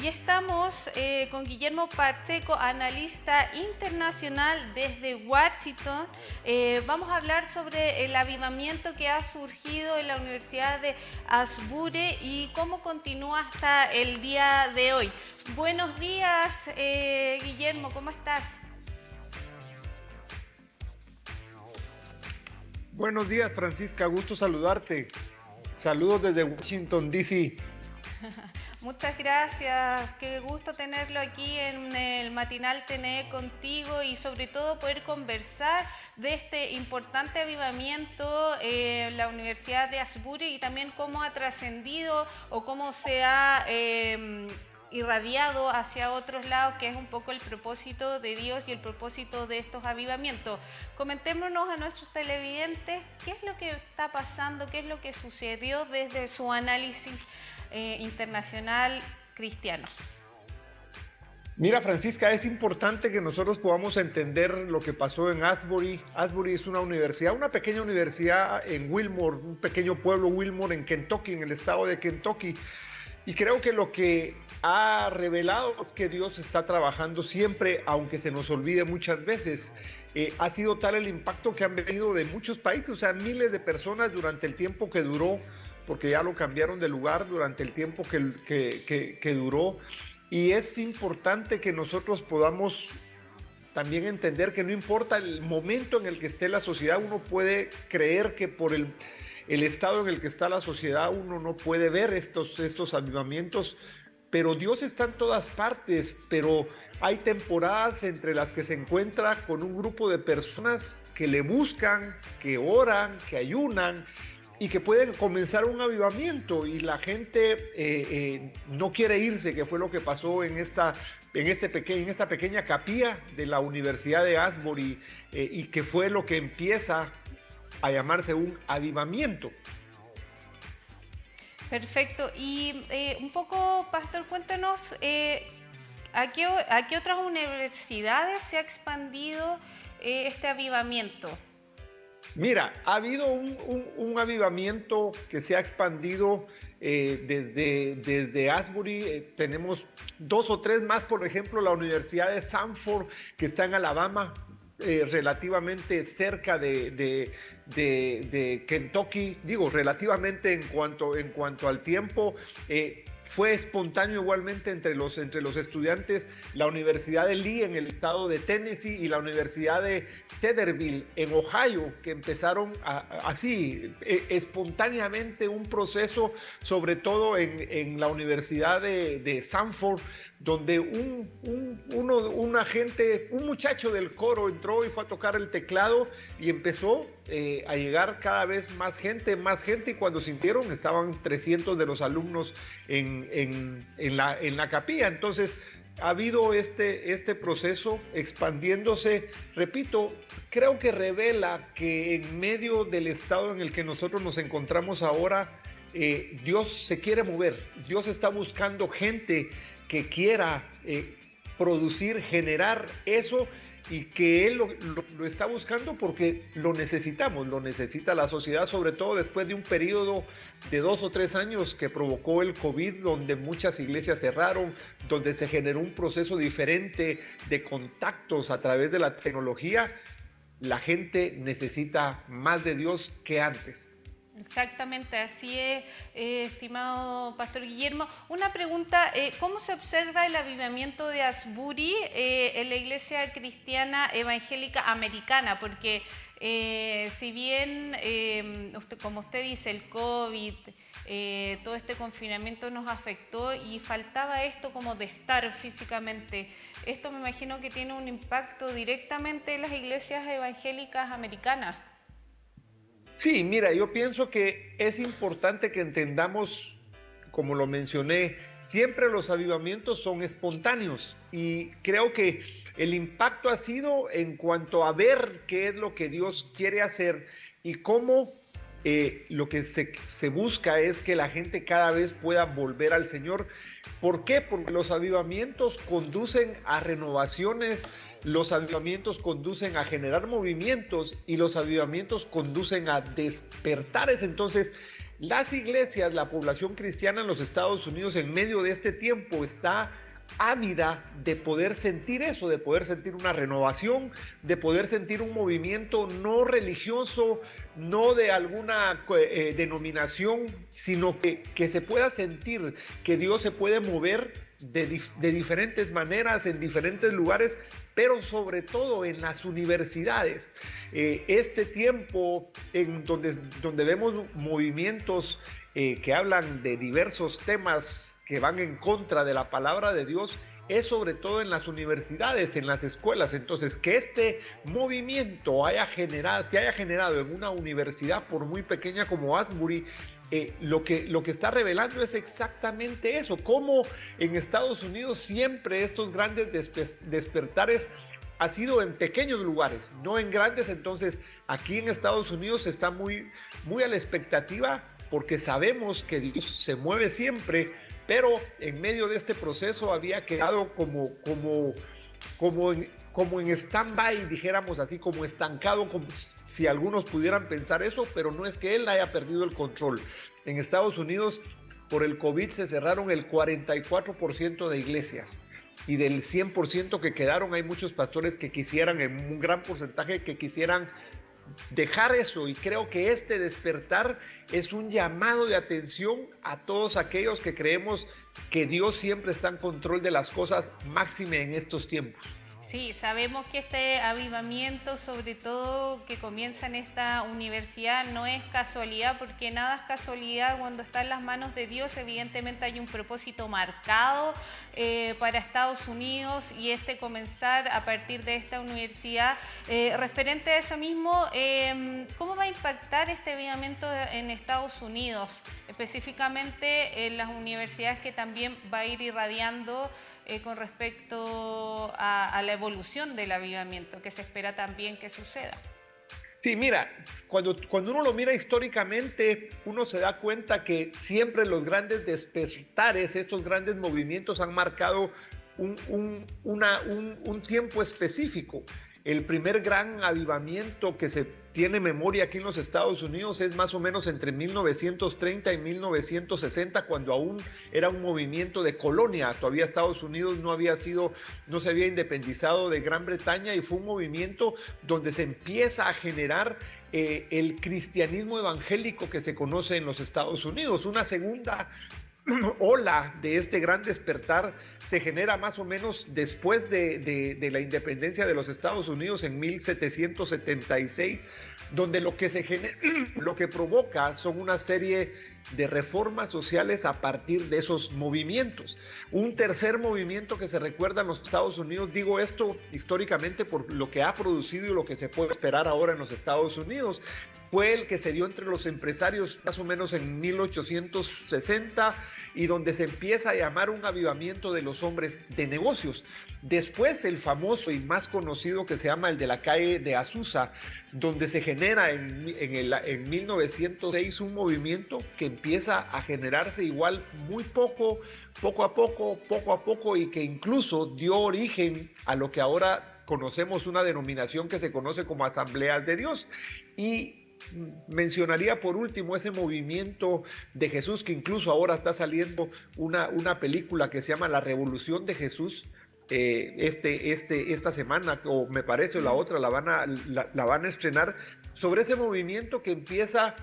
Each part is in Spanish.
Y estamos con Guillermo Pacheco, analista internacional desde Washington. Vamos a hablar sobre el avivamiento que ha surgido en la Universidad de Asbury y cómo continúa hasta el día de hoy. Buenos días, Guillermo, ¿cómo estás? Buenos días, Francisca, gusto saludarte. Saludos desde Washington, D.C. Muchas gracias, qué gusto tenerlo aquí en el Matinal TNE contigo y sobre todo poder conversar de este importante avivamiento en la Universidad de Asbury y también cómo ha trascendido o cómo se ha irradiado hacia otros lados, que es un poco el propósito de Dios y el propósito de estos avivamientos. Comentémonos a nuestros televidentes qué es lo que está pasando, qué es lo que sucedió desde su análisis internacional cristiano. Mira, Francisca, es importante que nosotros podamos entender lo que pasó en Asbury. Asbury es una universidad, una pequeña universidad en Wilmore, un pequeño pueblo Wilmore en Kentucky, en el estado de Kentucky. Y creo que lo que ha revelado es que Dios está trabajando siempre, aunque se nos olvide muchas veces. Ha sido tal el impacto que han venido de muchos países, o sea, miles de personas durante el tiempo que duró, porque ya lo cambiaron de lugar durante el tiempo que duró. Y es importante que nosotros podamos también entender que no importa el momento en el que esté la sociedad, uno puede creer que por el estado en el que está la sociedad uno no puede ver estos avivamientos, pero Dios está en todas partes, pero hay temporadas entre las que se encuentra con un grupo de personas que le buscan, que oran, que ayunan, y que pueden comenzar un avivamiento y la gente no quiere irse, que fue lo que pasó en esta pequeña capilla de la Universidad de Asbury y que fue lo que empieza a llamarse un avivamiento. Perfecto. Y un poco, Pastor, cuéntanos ¿a qué otras universidades se ha expandido este avivamiento? Mira, ha habido un avivamiento que se ha expandido desde Asbury. Tenemos dos o tres más, por ejemplo, la Universidad de Sanford, que está en Alabama, relativamente cerca de Kentucky, digo, relativamente en cuanto al tiempo. Fue espontáneo igualmente entre los estudiantes, la Universidad de Lee en el estado de Tennessee y la Universidad de Cedarville en Ohio, que empezaron así, espontáneamente un proceso, sobre todo en la Universidad de Sanford, donde un muchacho del coro entró y fue a tocar el teclado y empezó a llegar cada vez más gente, y cuando sintieron estaban 300 de los alumnos en la capilla. Entonces ha habido este proceso expandiéndose. Repito, creo que revela que en medio del estado en el que nosotros nos encontramos ahora, Dios se quiere mover. Dios está buscando gente que quiera producir, generar eso, y que Él lo está buscando porque lo necesitamos, lo necesita la sociedad, sobre todo después de un periodo de 2 o 3 años que provocó el COVID, donde muchas iglesias cerraron, donde se generó un proceso diferente de contactos a través de la tecnología. La gente necesita más de Dios que antes. Exactamente, así es, estimado Pastor Guillermo. Una pregunta, ¿cómo se observa el avivamiento de Asbury en la Iglesia Cristiana Evangélica Americana? Porque si bien, como usted dice, el COVID, todo este confinamiento nos afectó y faltaba esto como de estar físicamente, esto me imagino que tiene un impacto directamente en las iglesias evangélicas americanas. Sí, mira, yo pienso que es importante que entendamos, como lo mencioné, siempre los avivamientos son espontáneos y creo que el impacto ha sido en cuanto a ver qué es lo que Dios quiere hacer y cómo lo que se busca es que la gente cada vez pueda volver al Señor. ¿Por qué? Porque los avivamientos conducen a renovaciones, los avivamientos conducen a generar movimientos y los avivamientos conducen a despertares. Entonces, las iglesias, la población cristiana en los Estados Unidos en medio de este tiempo está ávida de poder sentir eso, de poder sentir una renovación, de poder sentir un movimiento no religioso, no de alguna denominación, sino que se pueda sentir que Dios se puede mover de diferentes maneras, en diferentes lugares, pero sobre todo en las universidades. Este tiempo en donde vemos movimientos que hablan de diversos temas que van en contra de la palabra de Dios, es sobre todo en las universidades, en las escuelas. Entonces, que este movimiento se haya generado en una universidad, por muy pequeña como Asbury, lo que está revelando es exactamente eso, cómo en Estados Unidos siempre estos grandes despertares ha sido en pequeños lugares, no en grandes. Entonces, aquí en Estados Unidos está muy, muy a la expectativa, porque sabemos que Dios se mueve siempre, pero en medio de este proceso había quedado como en stand-by, dijéramos así, como estancado, como si algunos pudieran pensar eso, pero no es que él haya perdido el control. En Estados Unidos, por el COVID, se cerraron el 44% de iglesias. Y del 100% que quedaron, hay muchos pastores que quisieran, en un gran porcentaje, que quisieran dejar eso. Y creo que este despertar es un llamado de atención a todos aquellos que creemos que Dios siempre está en control de las cosas, máxime en estos tiempos. Sí, sabemos que este avivamiento, sobre todo que comienza en esta universidad, no es casualidad, porque nada es casualidad cuando está en las manos de Dios. Evidentemente hay un propósito marcado para Estados Unidos, y comenzar a partir de esta universidad. Referente a eso mismo, ¿cómo va a impactar este avivamiento en Estados Unidos, específicamente en las universidades, que también va a ir irradiando con respecto a la evolución del avivamiento que se espera también que suceda? Sí, mira, cuando uno lo mira históricamente, uno se da cuenta que siempre los grandes despertares, estos grandes movimientos han marcado un tiempo específico. El primer gran avivamiento que se tiene memoria aquí en los Estados Unidos es más o menos entre 1930 y 1960, cuando aún era un movimiento de colonia. Todavía Estados Unidos no se había independizado de Gran Bretaña, y fue un movimiento donde se empieza a generar el cristianismo evangélico que se conoce en los Estados Unidos. Una segunda ola de este gran despertar se genera más o menos después de la independencia de los Estados Unidos en 1776, donde lo que provoca son una serie de reformas sociales a partir de esos movimientos. Un tercer movimiento que se recuerda en los Estados Unidos, digo esto históricamente por lo que ha producido y lo que se puede esperar ahora en los Estados Unidos, fue el que se dio entre los empresarios más o menos en 1860, y donde se empieza a llamar un avivamiento de los hombres de negocios. Después el famoso y más conocido, que se llama el de la calle de Azusa, donde se genera en 1906 un movimiento que empieza a generarse igual muy poco a poco, y que incluso dio origen a lo que ahora conocemos, una denominación que se conoce como Asambleas de Dios. Y mencionaría por último ese movimiento de Jesús, que incluso ahora está saliendo una película que se llama La Revolución de Jesús. Esta semana, o me parece, o la otra, la van a estrenar, sobre ese movimiento que empieza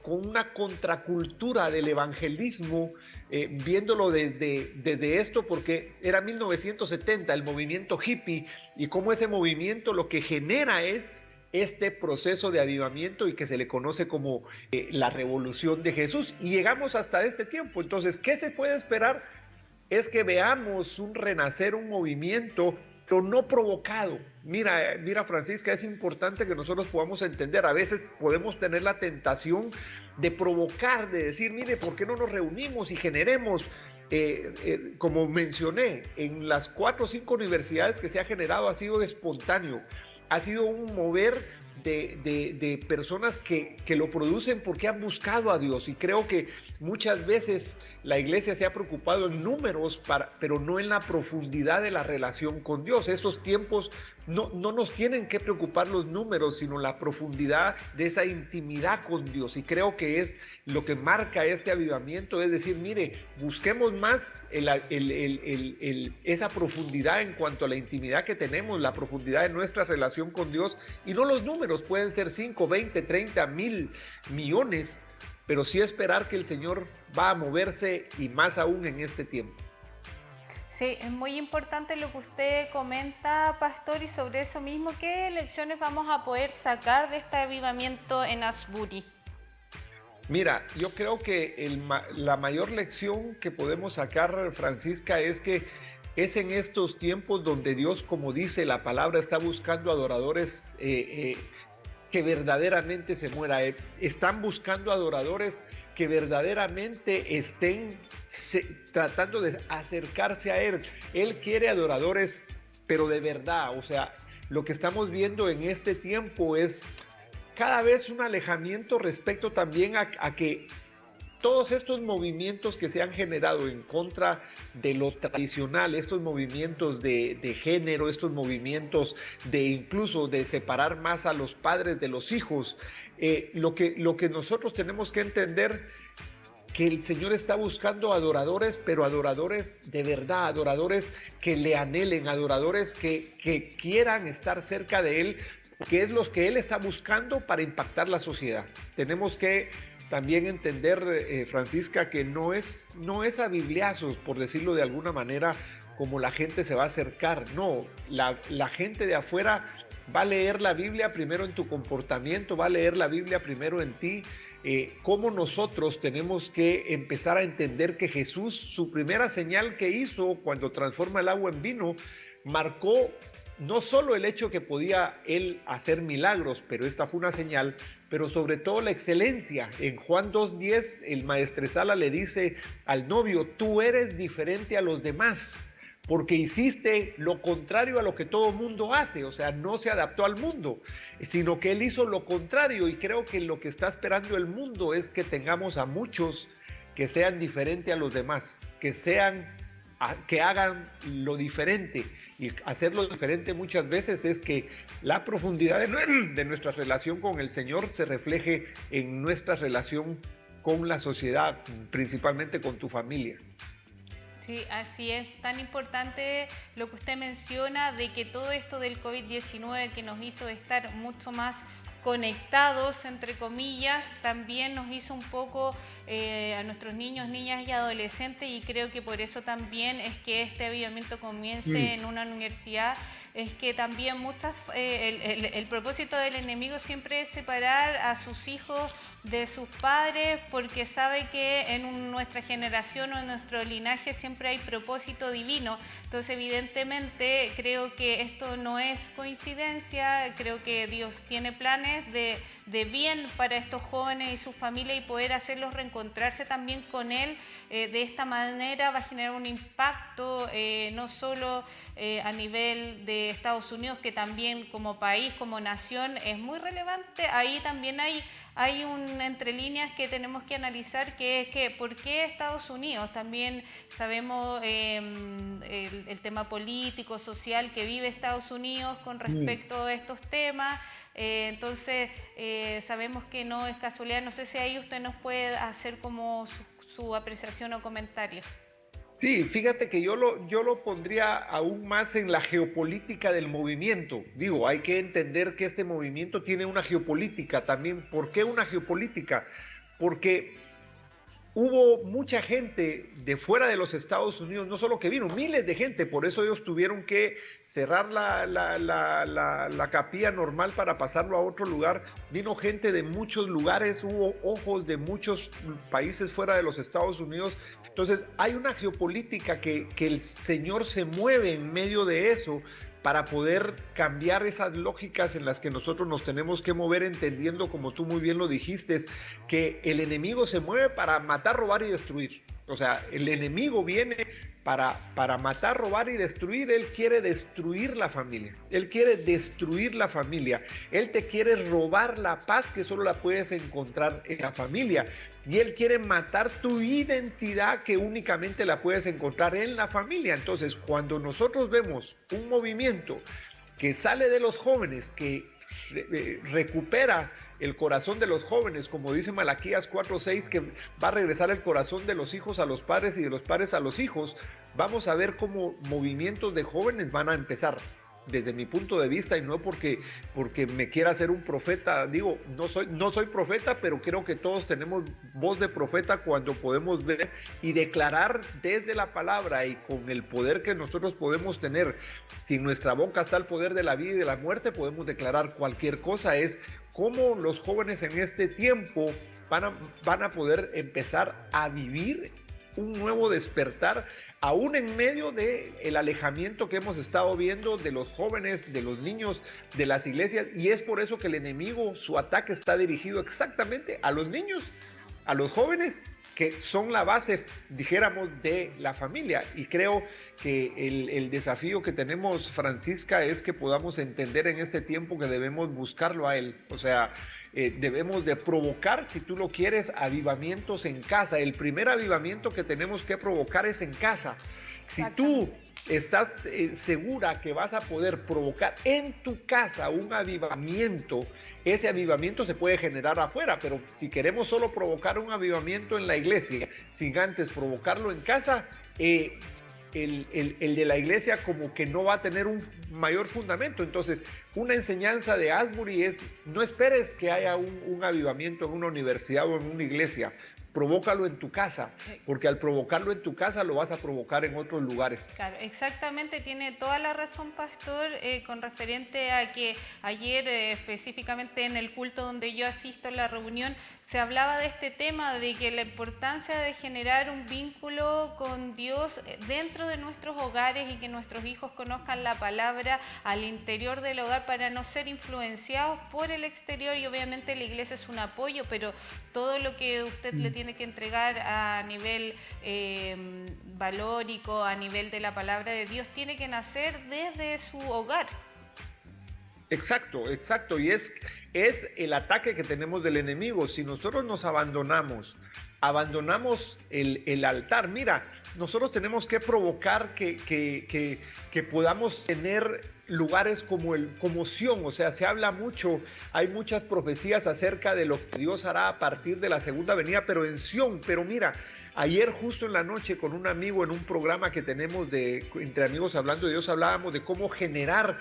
con una contracultura del evangelismo, viéndolo desde esto, porque era 1970, el movimiento hippie, y cómo ese movimiento lo que genera es este proceso de avivamiento, y que se le conoce como la Revolución de Jesús, y llegamos hasta este tiempo. Entonces, ¿qué se puede esperar? Es que veamos un renacer, un movimiento, pero no provocado. Mira, Francisca, es importante que nosotros podamos entender. A veces podemos tener la tentación de provocar, de decir, mire, ¿por qué no nos reunimos y generemos? Como mencioné, en las 4 o 5 universidades que se ha generado ha sido espontáneo, ha sido un mover de personas que lo producen porque han buscado a Dios. Y creo que muchas veces la iglesia se ha preocupado en números, pero no en la profundidad de la relación con Dios. Estos tiempos no nos tienen que preocupar los números, sino la profundidad de esa intimidad con Dios. Y creo que es lo que marca este avivamiento, es decir, mire, busquemos más esa profundidad en cuanto a la intimidad que tenemos, la profundidad de nuestra relación con Dios, y no los números, pueden ser 5, 20, 30, 1000 millones, pero sí esperar que el Señor va a moverse, y más aún en este tiempo. Sí, es muy importante lo que usted comenta, pastor, y sobre eso mismo, ¿qué lecciones vamos a poder sacar de este avivamiento en Asbury? Mira, yo creo que la mayor lección que podemos sacar, Francisca, es que es en estos tiempos donde Dios, como dice la palabra, está buscando adoradores que verdaderamente se muera. Están buscando adoradores que verdaderamente estén tratando de acercarse a Él. Él quiere adoradores, pero de verdad. O sea, lo que estamos viendo en este tiempo es cada vez un alejamiento respecto también a que todos estos movimientos que se han generado en contra de lo tradicional, estos movimientos de género, estos movimientos de incluso de separar más a los padres de los hijos, lo que nosotros tenemos que entender, que el Señor está buscando adoradores, pero adoradores de verdad, adoradores que le anhelen, adoradores que quieran estar cerca de Él, que es los que Él está buscando para impactar la sociedad. Tenemos que también entender, Francisca, que no es a bibliazos, por decirlo de alguna manera, como la gente se va a acercar. No, la gente de afuera va a leer la Biblia primero en tu comportamiento, va a leer la Biblia primero en ti. Cómo nosotros tenemos que empezar a entender que Jesús, su primera señal que hizo cuando transforma el agua en vino, marcó no solo el hecho que podía Él hacer milagros, pero esta fue una señal, pero sobre todo la excelencia. En Juan 2:10, el maestresala le dice al novio: tú eres diferente a los demás, porque hiciste lo contrario a lo que todo mundo hace. O sea, no se adaptó al mundo, sino que Él hizo lo contrario. Y creo que lo que está esperando el mundo es que tengamos a muchos que sean diferentes a los demás, que hagan lo diferente. Y hacerlo diferente muchas veces es que la profundidad de nuestra relación con el Señor se refleje en nuestra relación con la sociedad, principalmente con tu familia. Sí, así es. Tan importante lo que usted menciona de que todo esto del COVID-19 que nos hizo estar mucho más conectados, entre comillas, también nos hizo un poco a nuestros niños, niñas y adolescentes, y creo que por eso también es que este avivamiento comience en una universidad. Es que también el propósito del enemigo siempre es separar a sus hijos de sus padres, porque sabe que en nuestra generación o en nuestro linaje siempre hay propósito divino. Entonces, evidentemente, creo que esto no es coincidencia. Creo que Dios tiene planes de bien para estos jóvenes y sus familias, y poder hacerlos reencontrarse también con Él de esta manera va a generar un impacto no solo a nivel de Estados Unidos, que también como país, como nación es muy relevante. Ahí también hay un entre líneas que tenemos que analizar, que es que ¿por qué Estados Unidos? También sabemos el tema político, social que vive Estados Unidos con respecto a estos temas. Entonces sabemos que no es casualidad. No sé si ahí usted nos puede hacer como su apreciación o comentario. Sí, fíjate que yo lo pondría aún más en la geopolítica del movimiento. Digo, hay que entender que este movimiento tiene una geopolítica también. ¿Por qué una geopolítica? Porque hubo mucha gente de fuera de los Estados Unidos, no solo que vino, miles de gente, por eso ellos tuvieron que cerrar la capilla normal para pasarlo a otro lugar. Vino gente de muchos lugares, hubo ojos de muchos países fuera de los Estados Unidos. Entonces hay una geopolítica que el Señor se mueve en medio de eso para poder cambiar esas lógicas en las que nosotros nos tenemos que mover, entendiendo, como tú muy bien lo dijiste, que el enemigo se mueve para matar, robar y destruir. O sea, el enemigo viene para matar, robar y destruir. Él quiere destruir la familia. Él quiere destruir la familia. Él te quiere robar la paz que solo la puedes encontrar en la familia. Y él quiere matar tu identidad que únicamente la puedes encontrar en la familia. Entonces, cuando nosotros vemos un movimiento que sale de los jóvenes, que recupera el corazón de los jóvenes, como dice Malaquías 4:6, que va a regresar el corazón de los hijos a los padres y de los padres a los hijos, vamos a ver cómo movimientos de jóvenes van a empezar. Desde mi punto de vista, y no porque me quiera ser un profeta, digo, no soy profeta, pero creo que todos tenemos voz de profeta cuando podemos ver y declarar desde la palabra y con el poder que nosotros podemos tener. Si en nuestra boca está el poder de la vida y de la muerte, podemos declarar cualquier cosa. Es cómo los jóvenes en este tiempo van a poder empezar a vivir un nuevo despertar, aún en medio del alejamiento que hemos estado viendo de los jóvenes, de los niños, de las iglesias. Y es por eso que el enemigo, su ataque está dirigido exactamente a los niños, a los jóvenes, que son la base, dijéramos, de la familia. Y creo que el desafío que tenemos, Francisca, es que podamos entender en este tiempo que debemos buscarlo a él. O sea, debemos de provocar, si tú lo quieres, avivamientos en casa. El primer avivamiento que tenemos que provocar es en casa. Si tú estás segura que vas a poder provocar en tu casa un avivamiento, ese avivamiento se puede generar afuera, pero si queremos solo provocar un avivamiento en la iglesia, sin antes provocarlo en casa, el de la iglesia como que no va a tener un mayor fundamento. Entonces, una enseñanza de Asbury es: no esperes que haya un avivamiento en una universidad o en una iglesia. Provócalo en tu casa, porque al provocarlo en tu casa lo vas a provocar en otros lugares. Claro, exactamente, tiene toda la razón, pastor, con referente a que ayer específicamente en el culto donde yo asisto a la reunión, se hablaba de este tema, de que la importancia de generar un vínculo con Dios dentro de nuestros hogares y que nuestros hijos conozcan la palabra al interior del hogar para no ser influenciados por el exterior. Y obviamente la iglesia es un apoyo, pero todo lo que usted le tiene que entregar a nivel valórico, a nivel de la palabra de Dios, tiene que nacer desde su hogar. Exacto, exacto. Y es el ataque que tenemos del enemigo. Si nosotros nos abandonamos el altar, mira, nosotros tenemos que provocar que podamos tener lugares como Sión. O sea, se habla mucho, hay muchas profecías acerca de lo que Dios hará a partir de la segunda venida, pero en Sión. Pero mira, ayer justo en la noche con un amigo en un programa que tenemos entre amigos hablando de Dios, hablábamos de cómo generar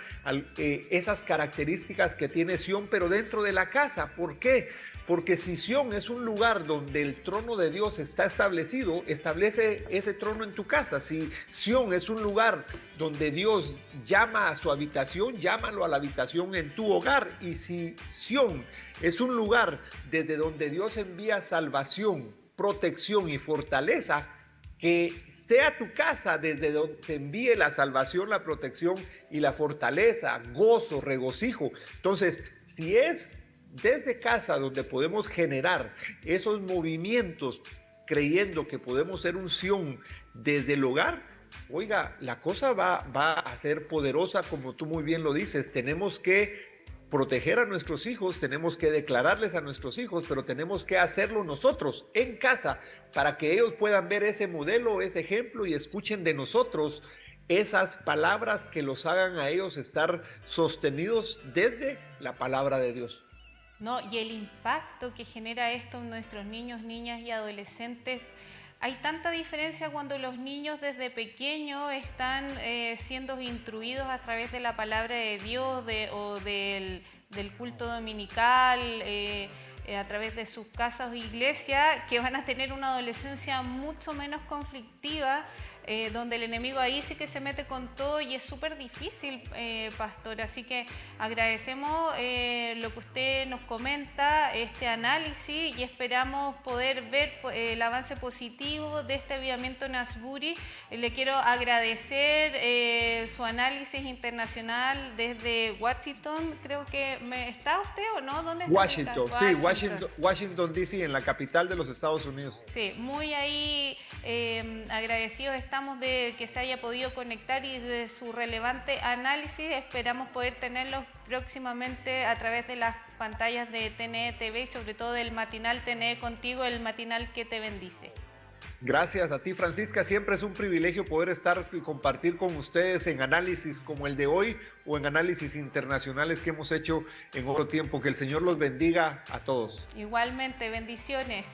esas características que tiene Sión, pero dentro de la casa. ¿Por qué? Porque si Sión es un lugar donde el trono de Dios está establecido, establece ese trono en tu casa. Si Sión es un lugar donde Dios llama a su habitación, llámalo a la habitación en tu hogar. Y si Sión es un lugar desde donde Dios envía salvación, protección y fortaleza, que sea tu casa desde donde se envíe la salvación, la protección y la fortaleza, gozo, regocijo. Entonces, si es desde casa donde podemos generar esos movimientos, creyendo que podemos ser un Sión desde el hogar, oiga, la cosa va a ser poderosa, como tú muy bien lo dices. Tenemos que proteger a nuestros hijos, tenemos que declararles a nuestros hijos, pero tenemos que hacerlo nosotros en casa para que ellos puedan ver ese modelo, ese ejemplo y escuchen de nosotros esas palabras que los hagan a ellos estar sostenidos desde la palabra de Dios. No, y el impacto que genera esto en nuestros niños, niñas y adolescentes. Hay tanta diferencia cuando los niños desde pequeños están siendo instruidos a través de la palabra de Dios o del culto dominical, a través de sus casas o iglesias, que van a tener una adolescencia mucho menos conflictiva, donde el enemigo ahí sí que se mete con todo y es súper difícil, pastor. Así que agradecemos lo que usted nos comenta, este análisis, y esperamos poder ver el avance positivo de este avivamiento en Asbury. Le quiero agradecer su análisis internacional desde Washington. Creo que ¿está usted o no? ¿Dónde está? Washington, sí, Washington DC, en la capital de los Estados Unidos. Sí, muy ahí agradecidos estamos de que se haya podido conectar y de su relevante análisis. Esperamos poder tenerlos próximamente a través de las pantallas de TNE TV y sobre todo del matinal TNE Contigo, el matinal que te bendice. Gracias a ti, Francisca. Siempre es un privilegio poder estar y compartir con ustedes en análisis como el de hoy o en análisis internacionales que hemos hecho en otro tiempo. Que el Señor los bendiga a todos. Igualmente, bendiciones.